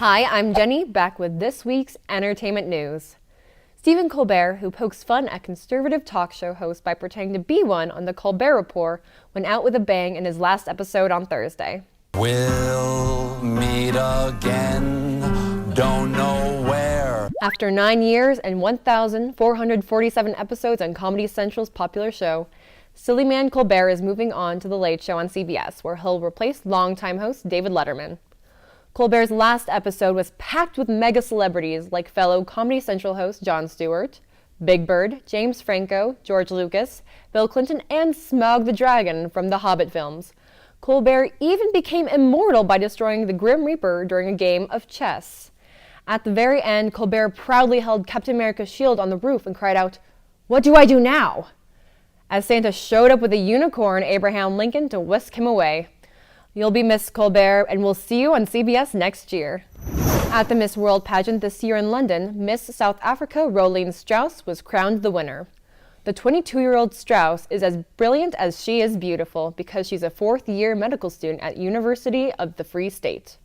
Hi, I'm Jenny, back with this week's entertainment news. Stephen Colbert, who pokes fun at conservative talk show hosts by pretending to be one on The Colbert Report, went out with a bang in his last episode on Thursday. We'll meet again, don't know where. After 9 years and 1,447 episodes on Comedy Central's popular show, Silly Man Colbert is moving on to The Late Show on CBS, where he'll replace longtime host David Letterman. Colbert's last episode was packed with mega celebrities like fellow Comedy Central host Jon Stewart, Big Bird, James Franco, George Lucas, Bill Clinton, and Smaug the Dragon from the Hobbit films. Colbert even became immortal by destroying the Grim Reaper during a game of chess. At the very end, Colbert proudly held Captain America's shield on the roof and cried out, "What do I do now?" as Santa showed up with a unicorn, Abraham Lincoln, to whisk him away. You'll be missed, Colbert, and we'll see you on CBS next year. At the Miss World pageant this year in London, Miss South Africa Rolene Strauss was crowned the winner. The 22-year-old Strauss is as brilliant as she is beautiful because she's a fourth-year medical student at University of the Free State.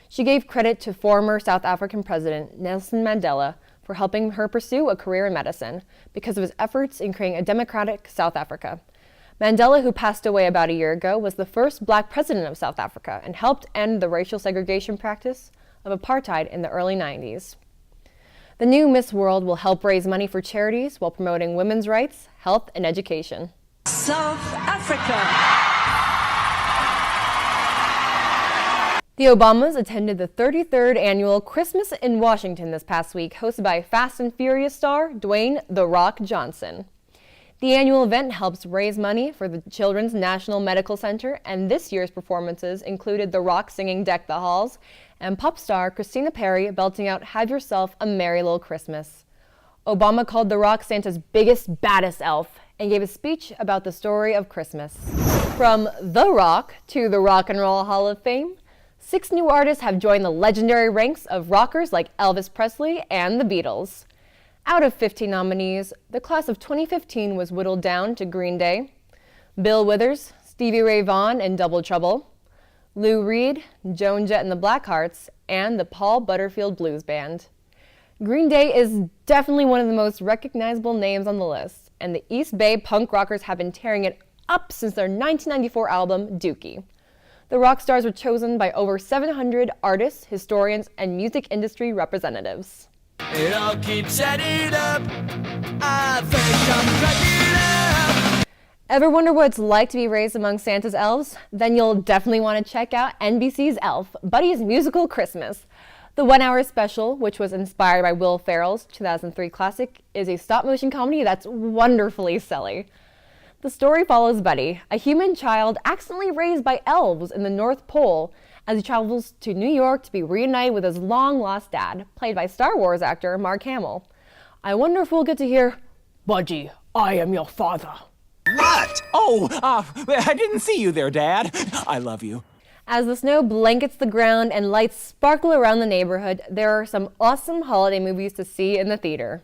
She gave credit to former South African President Nelson Mandela for helping her pursue a career in medicine because of his efforts in creating a democratic South Africa. Mandela, who passed away about a year ago, was the first black president of South Africa and helped end the racial segregation practice of apartheid in the early 90s. The new Miss World will help raise money for charities while promoting women's rights, health, and education. South Africa. The Obamas attended the 33rd annual Christmas in Washington this past week, hosted by Fast and Furious star Dwayne "The Rock" Johnson. The annual event helps raise money for the Children's National Medical Center, and this year's performances included The Rock singing "Deck the Halls" and pop star Christina Perri belting out "Have Yourself a Merry Little Christmas." Obama called The Rock Santa's biggest, baddest elf and gave a speech about the story of Christmas. From The Rock to the Rock and Roll Hall of Fame, 6 new artists have joined the legendary ranks of rockers like Elvis Presley and the Beatles. Out of 15 nominees, the class of 2015 was whittled down to Green Day, Bill Withers, Stevie Ray Vaughan and Double Trouble, Lou Reed, Joan Jett and the Blackhearts, and the Paul Butterfield Blues Band. Green Day is definitely one of the most recognizable names on the list, and the East Bay punk rockers have been tearing it up since their 1994 album, Dookie. The rock stars were chosen by over 700 artists, historians, and music industry representatives. It all keeps adding up. I think I'm cracking up. Ever wonder what it's like to be raised among Santa's elves? Then you'll definitely want to check out NBC's Elf, Buddy's Musical Christmas. The 1-hour special, which was inspired by Will Ferrell's 2003 classic, is a stop-motion comedy that's wonderfully silly. The story follows Buddy, a human child accidentally raised by elves in the North Pole, as he travels to New York to be reunited with his long-lost dad, played by Star Wars actor Mark Hamill. I wonder if we'll get to hear, "Buddy, I am your father." What? Oh, I didn't see you there, Dad. I love you. As the snow blankets the ground and lights sparkle around the neighborhood, there are some awesome holiday movies to see in the theater.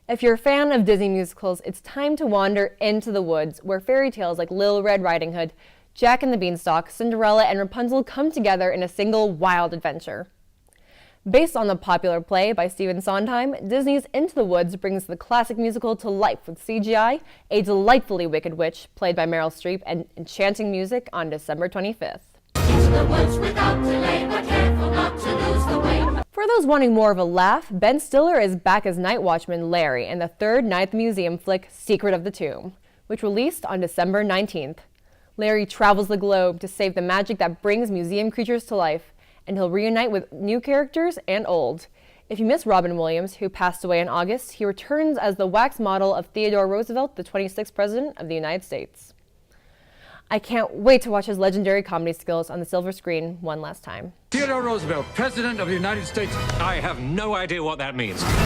If you're a fan of Disney musicals, it's time to wander into the woods, where fairy tales like Little Red Riding Hood, Jack and the Beanstalk, Cinderella, and Rapunzel come together in a single wild adventure. Based on the popular play by Stephen Sondheim, Disney's Into the Woods brings the classic musical to life with CGI, a delightfully wicked witch, played by Meryl Streep, and enchanting music on December 25th. Into the woods without delay, but careful not to lose the way. For those wanting more of a laugh, Ben Stiller is back as Night Watchman Larry in the third Night at the Museum flick Secret of the Tomb, which released on December 19th. Larry travels the globe to save the magic that brings museum creatures to life, and he'll reunite with new characters and old. If you miss Robin Williams, who passed away in August, he returns as the wax model of Theodore Roosevelt, the 26th President of the United States. I can't wait to watch his legendary comedy skills on the silver screen one last time. Theodore Roosevelt, President of the United States. I have no idea what that means.